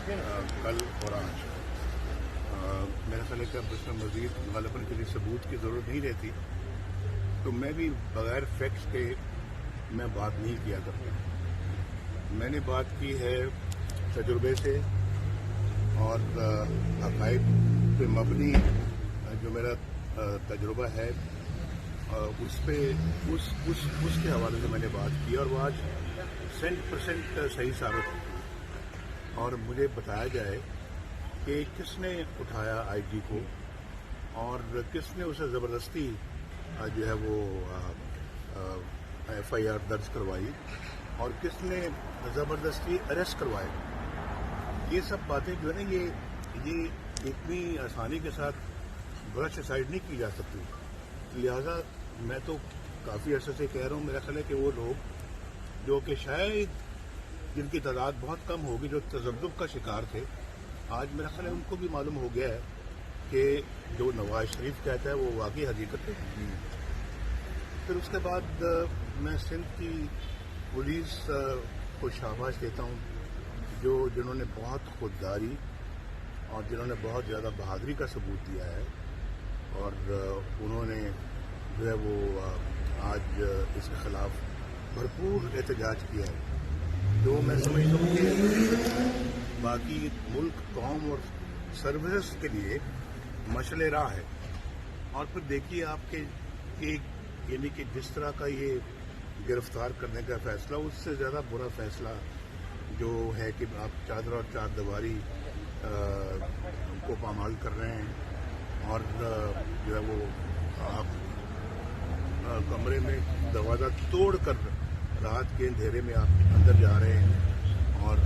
کل اور آج میرا خیال ہے کہ اب اس میں مزید غالباً کے لیے ثبوت کی ضرورت نہیں رہتی، تو میں بھی بغیر فیکٹس کے میں بات نہیں کیا کرتا. میں نے بات کی ہے تجربے سے اور حقائق پہ مبنی جو میرا تجربہ ہے اس پہ اس کے حوالے سے میں نے بات کی، اور وہ آج 100% صحیح ثابت ہوئی. اور مجھے بتایا جائے کہ کس نے اٹھایا آئی جی کو اور کس نے اسے زبردستی جو ہے وہ ایف آئی آر درج کروائی اور کس نے زبردستی اریسٹ کروایا. یہ سب باتیں جو ہے نا یہ اتنی آسانی کے ساتھ برش اسائڈ نہیں کی جا سکتی. لہذا میں تو کافی عرصے سے کہہ رہا ہوں، میرا خیال ہے کہ وہ لوگ جو کہ شاید جن کی تعداد بہت کم ہوگی جو تذبذب کا شکار تھے، آج میرا خیال ہے ان کو بھی معلوم ہو گیا ہے کہ جو نواز شریف کہتا ہے وہ واقعی حقیقت ہے. پھر اس کے بعد میں سندھ کی پولیس کو شاباش دیتا ہوں جنہوں نے بہت خودداری اور جنہوں نے بہت زیادہ بہادری کا ثبوت دیا ہے، اور انہوں نے جو ہے وہ آج اس کے خلاف بھرپور احتجاج کیا ہے، جو میں سمجھتا ہوں کہ باقی ملک، قوم اور سروسز کے لیے مشعل راہ ہے. اور پھر دیکھیے آپ کے یعنی کہ جس طرح کا یہ گرفتار کرنے کا فیصلہ، اس سے زیادہ برا فیصلہ جو ہے کہ آپ چادر اور چار دیواری کو پامال کر رہے ہیں اور جو ہے وہ آپ کمرے میں دروازہ توڑ کر رات کے اندھیرے میں آپ اندر جا رہے ہیں اور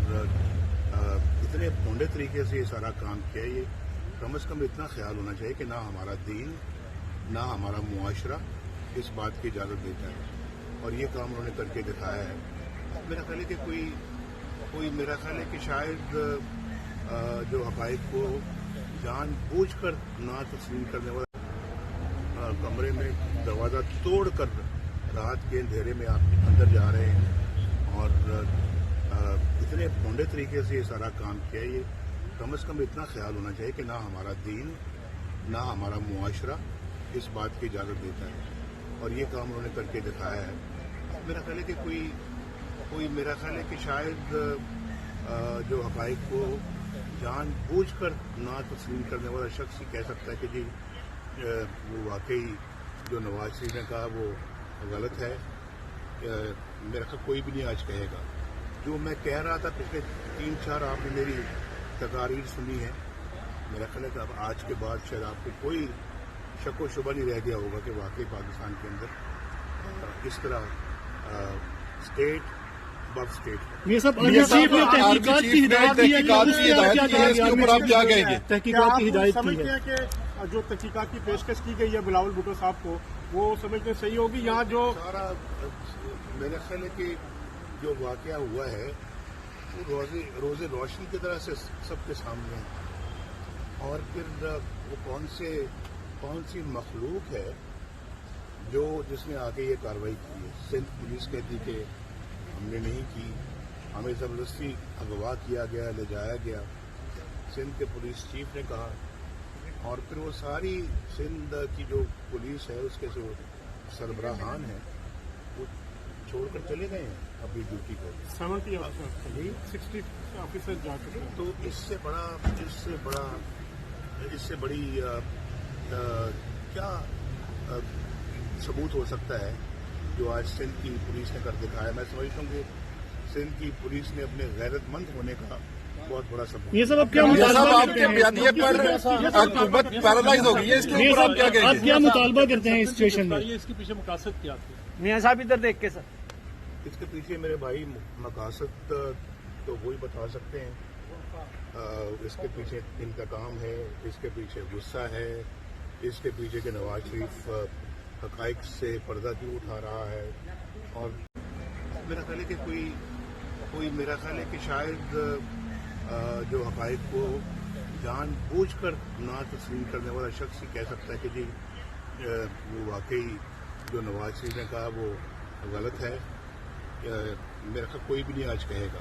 اتنے بھونڈے طریقے سے یہ سارا کام کیا. یہ کم از کم اتنا خیال ہونا چاہیے کہ نہ ہمارا دین نہ ہمارا معاشرہ اس بات کی اجازت دیتا ہے، اور یہ کام انہوں نے کر کے دکھایا ہے. میرا خیال ہے کہ کوئی میرا خیال ہے کہ شاید جو حقائق کو جان بوجھ کر نہ تسلیم کرنے والا کمرے میں دروازہ توڑ کر رات کے اندھیرے میں آپ اندر جا رہے ہیں اور اتنے بھونڈے طریقے سے یہ سارا کام کیا. یہ کم از کم اتنا خیال ہونا چاہیے کہ نہ ہمارا دین نہ ہمارا معاشرہ اس بات کی اجازت دیتا ہے، اور یہ کام انہوں نے کر کے دکھایا ہے. میرا خیال ہے کہ کوئی میرا خیال ہے کہ شاید جو حقائق کو جان بوجھ کر نہ تسلیم کرنے والا شخص ہی کہہ سکتا ہے کہ جی وہ واقعی جو نواز شریف نے کہا وہ غلط ہے. میرا خیال کوئی بھی نہیں آج کہے گا. جو میں کہہ رہا تھا پچھلے 3-4 آپ نے میری تقاریر سنی ہے، میرا خیال ہے کہ اب آج کے بعد شاید آپ کو کوئی شک و شبہ نہیں رہ گیا ہوگا کہ واقعی پاکستان کے اندر اس طرح اسٹیٹ اب اسٹیٹ یہ سب تحقیقات کی ہدایت کی ہے، اس کے اوپر آپ کیا کہیں گے؟ تحقیقات کی ہدایت کی ہے کہ جو تحقیقات کی پیشکش کی گئی ہے بلاول بھٹو صاحب کو، وہ سمجھتے صحیح ہوگی. یہاں جو سارا میرا خیال ہے کہ جو واقعہ ہوا ہے وہ روز روشنی کی طرح سے سب کے سامنے ہے، اور پھر وہ کون سی مخلوق ہے جس نے آگے یہ کارروائی کی ہے. سندھ پولیس کہتی کہ ہم نے نہیں کی، ہمیں زبردستی اغوا کیا گیا، لے جایا گیا. سندھ کے پولیس چیف نے کہا، اور پھر وہ ساری سندھ کی جو پولیس ہے اس کے جو سربراہان ہیں وہ چھوڑ کر چلے گئے ہیں اپنی ڈیوٹی کو. 60 آفیسر جا چکے ہیں. تو اس سے بڑی کیا ثبوت ہو سکتا ہے جو آج سندھ کی پولیس نے کر دکھایا. میں سمجھتا ہوں کہ سندھ کی پولیس نے اپنے غیرت مند ہونے کا بہت بڑا ثبوت. یہ سب آپ کیا مطالبہ کرتے ہیں اس سچویشن میں؟ اس کے پیچھے مقاصد کیا تھے؟ میاں صاحب ادھر دیکھ کے سر. اس کے پیچھے میرے بھائی مقاصد تو وہی بتا سکتے ہیں. اس کے پیچھے انتقام ہے، اس کے پیچھے غصہ ہے، اس کے پیچھے کہ نواز شریف حقائق سے پردہ کیوں اٹھا رہا ہے. اور میرا خیال ہے کہ کوئی میرا خیال ہے کہ شاید جو حقائق کو جان بوجھ کر نہ تسلیم کرنے والا شخص ہی کہہ سکتا ہے کہ جی وہ واقعی جو نواز شریف نے کہا وہ غلط ہے. میرا خیال کوئی بھی نہیں آج کہے گا.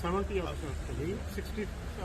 70 60